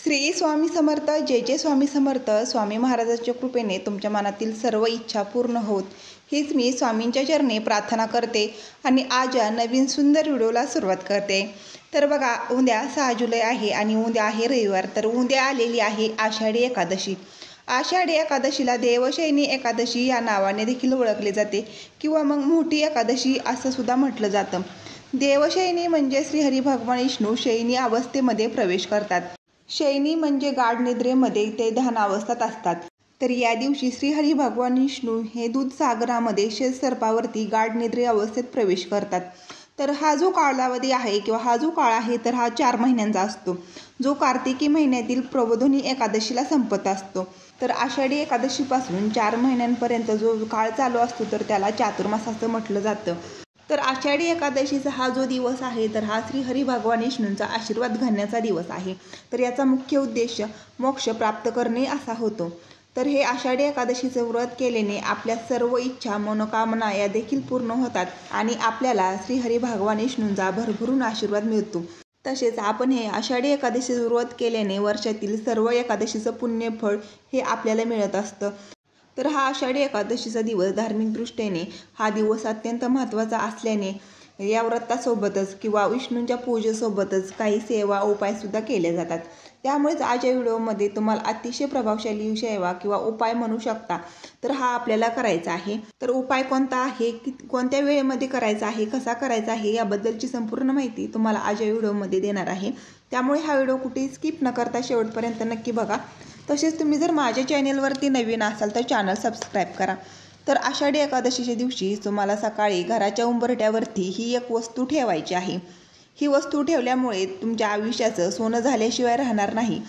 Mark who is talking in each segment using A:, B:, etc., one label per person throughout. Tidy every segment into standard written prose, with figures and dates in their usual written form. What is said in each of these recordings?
A: श्री स्वामी समर्थ जय जय स्वामी समर्थ। स्वामी महाराजांच्या कृपेने तुमच्या मनातील सर्व इच्छा पूर्ण होत हीच मी स्वामींच्या चरणी प्रार्थना करते आणि आज या नवीन सुंदर व्हिडिओला सुरुवात करते। तर बघा, उद्या 6 जुलै आहे आणि उद्या आहे रविवार। तर उद्या आलेली आहे आषाढी एकादशी। आषाढी एकादशीला देवशयनी एकादशी या नावाने देखील ओळखले जाते किंवा मग मोठी एकादशी असं सुद्धा म्हटलं जातं। देवशयनी म्हणजे श्रीहरी भगवान विष्णू शयनी अवस्थेमध्ये प्रवेश करतात। शयनी म्हणजे गाढ निद्रेमध्ये ते ध्यानावस्थेत असतात। तर या दिवशी श्रीहरी भगवान विष्णू हे दूधसागरामध्ये शेषसर्पावरती गाढ निद्रे अवस्थेत प्रवेश करतात। तर हा जो कालावधी आहे किंवा हा जो काळ आहे तर हा 4 महिन्यांचा असतो, जो कार्तिकी महिन्यातील प्रबोधिनी एकादशीला संपत असतो। तर आषाढी एकादशीपासून 4 महिन्यांपर्यंत जो काळ चालू असतो तर त्याला चातुर्मास असं म्हटलं जातं। तर आषाढी एकादशीचा हा जो दिवस आहे तर हा श्रीहरी भगवान विष्णूंचा आशीर्वाद घेण्याचा दिवस आहे। तर याचा मुख्य उद्देश मोक्ष प्राप्त करणे असा होतो। तर हे आषाढी एकादशीचे व्रत केल्याने आपल्या सर्व इच्छा मनोकामना या देखील पूर्ण होतात आणि आपल्याला श्रीहरी भगवान विष्णूंचा भरभरून आशीर्वाद मिळतो। तसेच आपण हे आषाढी एकादशीचे व्रत केल्याने वर्षातील सर्व एकादशीचं पुण्यफळ हे आपल्याला मिळत असतं। तर हा आषाढी एकादशीचा दिवस धार्मिक दृष्टीने हा दिवस अत्यंत महत्त्वाचा असल्याने या व्रतासोबतच किंवा विष्णूंच्या पूजेसोबतच काही सेवा उपायसुद्धा केले जातात। त्यामुळेच आजच्या व्हिडिओमध्ये तुम्हाला अतिशय प्रभावशाली सेवा किंवा उपाय म्हणू शकता तर हा आपल्याला करायचा आहे। तर उपाय कोणता आहे, कोणत्या वेळेमध्ये करायचा आहे, कसा करायचा आहे याबद्दलची संपूर्ण माहिती तुम्हाला आजच्या व्हिडिओमध्ये देणार आहे। त्यामुळे हा व्हिडिओ कुठेही स्किप न करता शेवटपर्यंत नक्की बघा। तसेच तुम्ही जर माझ्या चॅनेलवरती नवीन असाल तर चॅनल सबस्क्राईब करा। तर आषाढी एकादशीच्या दिवशी तुम्हाला सकाळी घराच्या उंबरठ्यावरती ही एक वस्तू ठेवायची आहे। ही वस्तू ठेवल्यामुळे तुमच्या आयुष्याचं सोनं झाल्याशिवाय राहणार नाही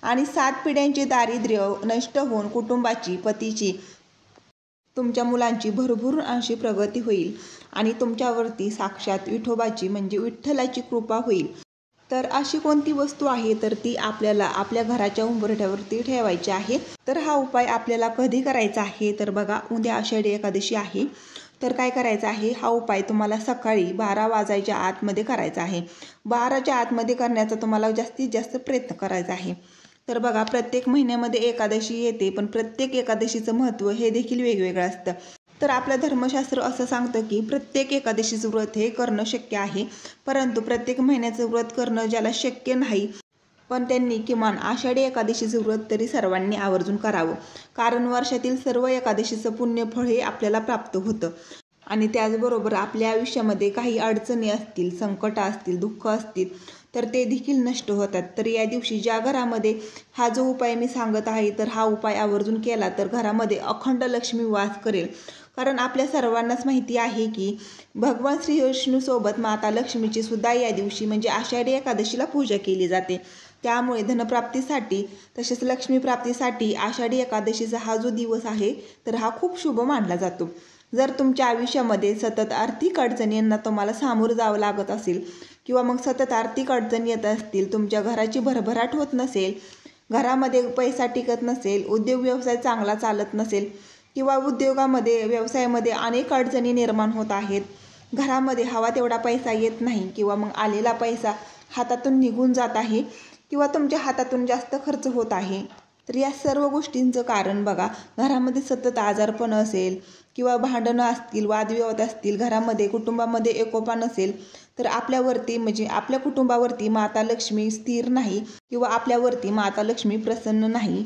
A: आणि 7 पिढ्यांचे दारिद्र्य नष्ट होऊन कुटुंबाची, पतीची, तुमच्या मुलांची भरभरून अंशी प्रगती होईल आणि तुमच्यावरती साक्षात विठोबाची म्हणजे विठ्ठलाची कृपा होईल। तर अशी कोणती वस्तू आहे तर ती आपल्याला आपल्या घराच्या उंबरठ्यावरती ठेवायची आहे। तर हा उपाय आपल्याला कधी करायचा आहे तर बघा, उद्या आषाढी एकादशी आहे। तर काय करायचं आहे, हा उपाय तुम्हाला सकाळी 12 वाजायच्या आतमध्ये करायचा आहे। 12च्या आतमध्ये करण्याचा तुम्हाला जास्तीत जास्त प्रयत्न करायचा आहे। तर बघा, प्रत्येक महिन्यामध्ये एकादशी येते पण प्रत्येक एकादशीचं महत्त्व हे देखील वेगवेगळं असतं। तर आपलं धर्मशास्त्र असं सांगतं की प्रत्येक एकादशीचं व्रत हे करणं शक्य आहे, परंतु प्रत्येक महिन्याचं व्रत करणं ज्याला शक्य नाही पण त्यांनी किमान आषाढी एकादशीचं व्रत तरी सर्वांनी आवर्जून करावं, कारण वर्षातील सर्व एकादशीचं पुण्यफळ हे आपल्याला प्राप्त होतं। आणि त्याचबरोबर आपल्या आयुष्यामध्ये काही अडचणी असतील, संकट असतील, दुःख असतील तर ते देखील नष्ट होतात। तर या दिवशी ज्या घरामध्ये हा जो उपाय मी सांगत आहे तर हा उपाय आवर्जून केला तर घरामध्ये अखंड लक्ष्मी वास करेल। कारण आपल्या सर्वांनाच माहिती आहे की भगवान श्री विष्णूसोबत माता लक्ष्मीची सुद्धा या दिवशी म्हणजे आषाढी एकादशीला पूजा केली जाते। त्यामुळे धनप्राप्तीसाठी तसेच लक्ष्मीप्राप्तीसाठी आषाढी एकादशीचा हा जो दिवस आहे तर हा खूप शुभ मानला जातो। जर तुमच्या आयुष्यामध्ये सतत आर्थिक अडचणींना तुम्हाला सामोरं जावं लागत असेल किंवा मग सतत आर्थिक अडचणी येत असतील, तुमच्या घराची भरभराट होत नसेल, घरामध्ये पैसा टिकत नसेल, उद्योग व्यवसाय चांगला चालत नसेल किंवा उद्योगामध्ये व्यवसायामध्ये अनेक अडचणी निर्माण होत आहेत, घरामध्ये हवा तेवढा पैसा येत नाही किंवा मग आलेला पैसा हातातून निघून जात आहे किंवा तुमच्या हातातून जास्त खर्च होत आहे, तर या सर्व गोष्टींचं कारण बघा, घरामध्ये सतत आजारपण असेल किंवा भांडणं असतील, वादविवाद असतील, घरामध्ये कुटुंबामध्ये एकोपा नसेल तर आपल्यावरती म्हणजे आपल्या कुटुंबावरती माता लक्ष्मी स्थिर नाही किंवा आपल्यावरती माता लक्ष्मी प्रसन्न नाही।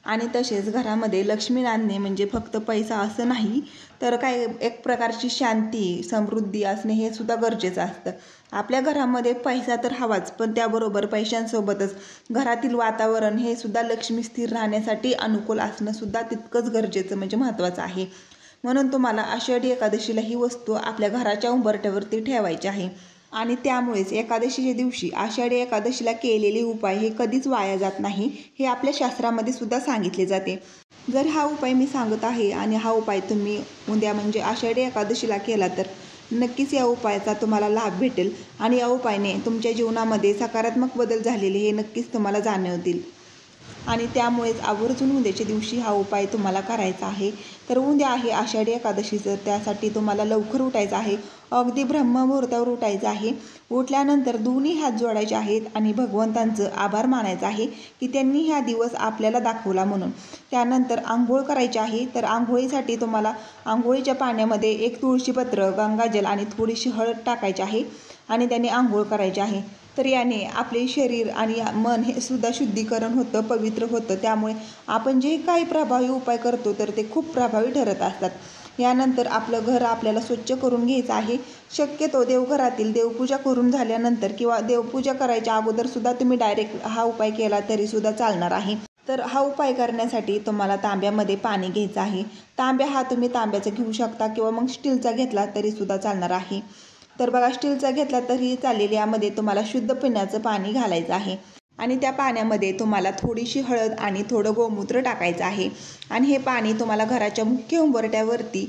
A: आणि तसेच घरामध्ये लक्ष्मी नांदणे म्हणजे फक्त पैसा असं नाही तर काय एक प्रकारची शांती, समृद्धी असणे हे सुद्धा गरजेचं असतं। आपल्या घरामध्ये पैसा तर हवाच पण त्याबरोबर पैशांसोबतच घरातील वातावरण हे सुद्धा लक्ष्मी स्थिर राहण्यासाठी अनुकूल असणं सुद्धा तितकंच गरजेचं म्हणजे महत्त्वाचं आहे। म्हणून तुम्हाला आषाढी एकादशीला ही वस्तू आपल्या घराच्या उंबरठ्यावरती ठेवायची आहे। आणि त्यामुळेच एकादशीच्या दिवशी आषाढी एकादशीला केलेले उपाय हे कधीच वाया जात नाही हे आपल्या शास्त्रामध्ये सुद्धा सांगितले जाते। जर हा उपाय मी सांगत आहे आणि हा उपाय तुम्ही उद्या म्हणजे आषाढी एकादशीला केला तर नक्कीच या उपायाचा तुम्हाला लाभ भेटेल आणि या उपायाने तुमच्या जीवनामध्ये सकारात्मक बदल झालेले हे नक्कीच तुम्हाला जाणवतील। आणि त्यामुळेच आवर्जून उद्याच्या दिवशी हा उपाय तुम्हाला करायचा आहे। तर उद्या आहे आषाढी एकादशीचं, त्यासाठी तुम्हाला लवकर उठायचं आहे, अगदी ब्रह्ममुहूर्तावर उठायचं आहे। उठल्यानंतर दोन्ही हात जोडायचे आहेत आणि भगवंतांचं आभार मानायचं आहे की त्यांनी हा दिवस आपल्याला दाखवला म्हणून। त्यानंतर आंघोळ करायची आहे। तर आंघोळीसाठी तुम्हाला आंघोळीच्या पाण्यामध्ये एक तुळशीपत्र, गंगाजल आणि थोडीशी हळद टाकायची आहे आणि त्याने आंघोळ करायची आहे। तर याने आपले शरीर आणि मन हे सुद्धा शुद्धीकरण होतं, पवित्र होतं। त्यामुळे आपण जे काही प्रभावी उपाय करतो तर ते खूप प्रभावी ठरत असतात। यानंतर आपलं घर आपल्याला स्वच्छ करून घ्यायचं आहे। शक्यतो देवघरातील देवपूजा करून झाल्यानंतर किंवा देवपूजा करायच्या अगोदरसुद्धा तुम्ही डायरेक्ट हा उपाय केला तरीसुद्धा चालणार आहे। तर हा उपाय करण्यासाठी तुम्हाला तांब्यामध्ये पाणी घ्यायचं आहे। तांब्या हा तुम्ही तांब्याचा घेऊ शकता किंवा मग स्टीलचा घेतला तरीसुद्धा चालणार आहे। तर बघा, स्टीलचा घेतला तरी चालेल। यामध्ये तुम्हाला शुद्ध पिण्याचं पाणी घालायचं आहे आणि त्या पाण्यामध्ये तुम्हाला थोडीशी हळद आणि थोडं गोमूत्र टाकायचं आहे आणि हे पाणी तुम्हाला घराच्या मुख्य उंबरठ्यावरती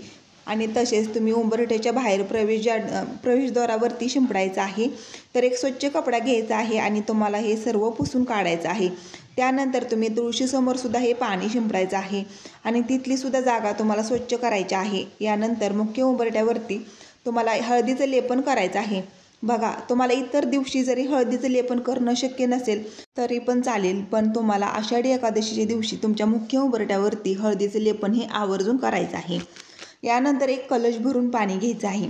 A: आणि तसेच तुम्ही उंबरठ्याच्या बाहेर प्रवेशद्वारावरती शिंपडायचं आहे। तर एक स्वच्छ कपडा घ्यायचा आहे आणि तुम्हाला हे सर्व पुसून काढायचं आहे। त्यानंतर तुम्ही तुळशीसमोर सुद्धा हे पाणी शिंपडायचं आहे आणि तिथली सुद्धा जागा तुम्हाला स्वच्छ करायची आहे। यानंतर मुख्य उंबरठ्यावरती तुम्हाला हळदीचं लेपन करायचं आहे। बघा, तुम्हाला इतर दिवशी जरी हळदीचं लेपन करणं शक्य नसेल तरी पण चालेल, पण तुम्हाला आषाढी एकादशीच्या दिवशी तुमच्या मुख्य उंबरठ्यावरती हळदीचं लेपन हे आवर्जून करायचं आहे। यानंतर एक कलश भरून पाणी घ्यायचं आहे।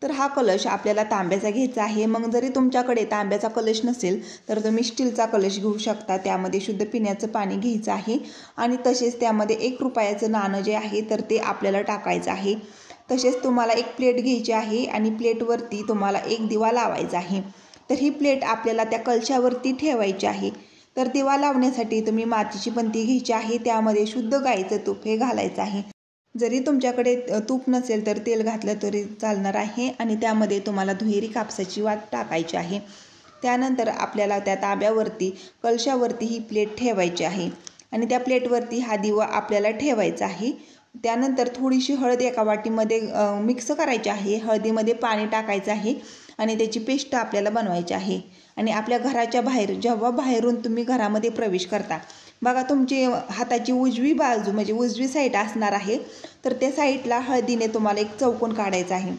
A: तर हा कलश आपल्याला तांब्याचा घ्यायचा आहे। मग जरी तुमच्याकडे तांब्याचा कलश नसेल तर तुम्ही स्टीलचा कलश घेऊ शकता। त्यामध्ये शुद्ध पिण्याचं पाणी घ्यायचं आहे आणि तसेच त्यामध्ये 1 रुपयाचं नाणं जे आहे तर ते आपल्याला टाकायचं आहे। तसेच तुम्हाला एक प्लेट घ्यायची आहे आणि प्लेटवरती तुम्हाला एक दिवा लावायचा आहे। तर ही प्लेट आपल्याला त्या कलशावरती ठेवायची आहे। तर दिवा लावण्यासाठी तुम्ही मातीची पंती घ्यायची आहे, त्यामध्ये शुद्ध गाईचं तूप हे घालायचं आहे। जरी तुमच्याकडे तूप नसेल तर तेल घातलं तरी चालणार आहे आणि त्यामध्ये तुम्हाला दुहेरी कापसाची वात टाकायची आहे। त्यानंतर आपल्याला त्या तांब्यावरती कलशावरती ही प्लेट ठेवायची आहे आणि त्या प्लेटवरती हा दिवा आपल्याला ठेवायचा आहे। त्यानंतर थोडीशी हळद एका वाटीमध्ये मिक्स करायची आहे। हळदीमध्ये पाणी टाकायचं आहे आणि त्याची पेस्ट आपल्याला बनवायची आहे आणि आपल्या घराच्या बाहेर जेव्हा बाहेरून तुम्ही घरामध्ये प्रवेश करता, बघा तुमची हाताची उजवी बाजू म्हणजे उजवी साईड असणार आहे, तर त्या साईडला हळदीने तुम्हाला एक चौकोन काढायचा आहे।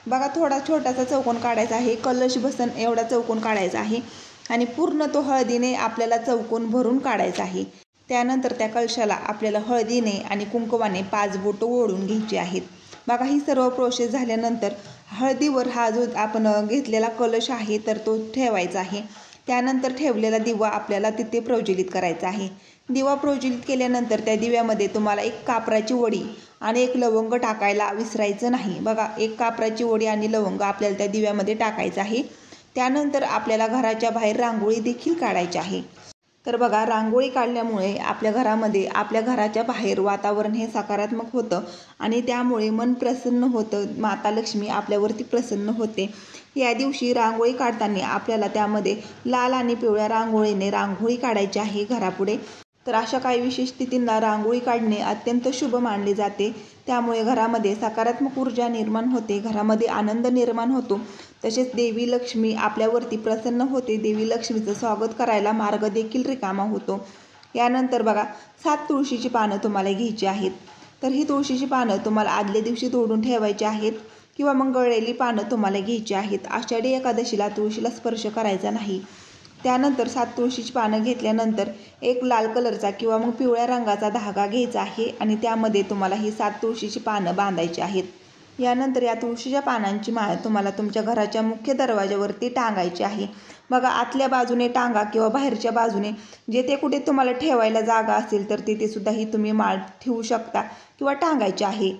A: बघा, थोडा छोटासा चौकोन काढायचा आहे, कलश बसन एवढा चौकोन काढायचा आहे आणि पूर्ण तो हळदीने आपल्याला चौकोन भरून काढायचा आहे। त्यानंतर त्या कलशाला आपल्याला हळदीने आणि कुंकवाने 5 बोटं ओढून घ्यायची आहेत। बघा, ही सर्व प्रोसेस झाल्यानंतर हळदीवर हा जो आपण घेतलेला कलश आहे तर तो ठेवायचा आहे। त्यानंतर ठेवलेला दिवा आपल्याला तिथे प्रज्वलित करायचा आहे। दिवा प्रज्वलित केल्यानंतर त्या दिव्यामध्ये तुम्हाला एक कापराची वडी आणि एक लवंग टाकायला विसरायचं नाही। बघा, एक कापराची वडी आणि लवंग आपल्याला त्या दिव्यामध्ये टाकायचं आहे। त्यानंतर आपल्याला घराच्या बाहेर रांगोळी देखील काढायची आहे। तर बघा, रांगोळी काढल्यामुळे आपल्या घरामध्ये, आपल्या घराच्या बाहेर वातावरण हे सकारात्मक होतं आणि त्यामुळे मन प्रसन्न होतं, माता लक्ष्मी आपल्यावरती प्रसन्न होते। या दिवशी रांगोळी काढताना आपल्याला त्यामध्ये लाल आणि पिवळ्या रांगोळीने रांगोळी काढायची आहे घरापुढे। तर अशा काही विशेष तिथींना रांगोळी काढणे अत्यंत शुभ मानले जाते। त्यामुळे घरामध्ये सकारात्मक ऊर्जा निर्माण होते, घरामध्ये आनंद निर्माण होतो। तसेच देवी लक्ष्मी आपल्यावरती प्रसन्न होते, देवी लक्ष्मीचं स्वागत करायला मार्ग देखील रिकामा होतो। यानंतर बघा, 7 तुळशीची पानं तुम्हाला घ्यायची आहेत। तर ही तुळशीची पानं तुम्हाला आदल्या दिवशी तोडून ठेवायची आहेत किंवा मग गळलेली पानं तुम्हाला घ्यायची आहेत। आषाढी एकादशीला तुळशीला स्पर्श करायचा नाही। त्यानंतर 7 तुळशीची पानं घेतल्यानंतर एक लाल कलरचा किंवा मग पिवळ्या रंगाचा धागा घ्यायचा आहे आणि त्यामध्ये तुम्हाला ही 7 तुळशीची पानं बांधायची आहेत। यानंतर या तुळशीच्या पानांची माळ तुम्हाला तुमच्या घराच्या मुख्य दरवाजावरती टांगायची आहे। बघा, आतल्या बाजूने टांगा किंवा बाहेरच्या बाजूने जेथे कुठे तुम्हाला ठेवायला जागा असेल तर तिथे सुद्धा ही तुम्ही माळ ठेवू शकता किंवा टांगायची आहे।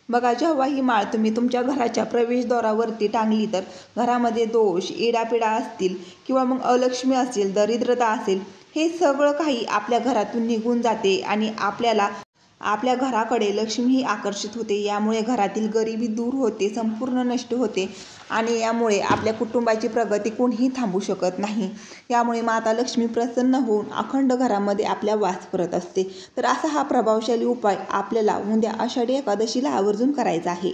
A: बघा, जेव्हा ही माळ तुम्ही तुमच्या घराच्या प्रवेशद्वारावरती टांगली तर घरामध्ये दोष, इडापिडा असतील किंवा मग अलक्ष्मी असेल, दरिद्रता असेल, हे सगळं काही आपल्या घरातून निघून जाते आणि आपल्या घराकडे लक्ष्मी ही आकर्षित होते। यामुळे घरातील गरिबी दूर होते, संपूर्ण नष्ट होते आणि यामुळे आपल्या कुटुंबाची प्रगती कोणीही थांबू शकत नाही। यामुळे माता लक्ष्मी प्रसन्न होऊन अखंड घरामध्ये आपल्या वास करत असते। तर असा हा प्रभावशाली उपाय आपल्याला उद्या आषाढी एकादशीला आवर्जून करायचा आहे।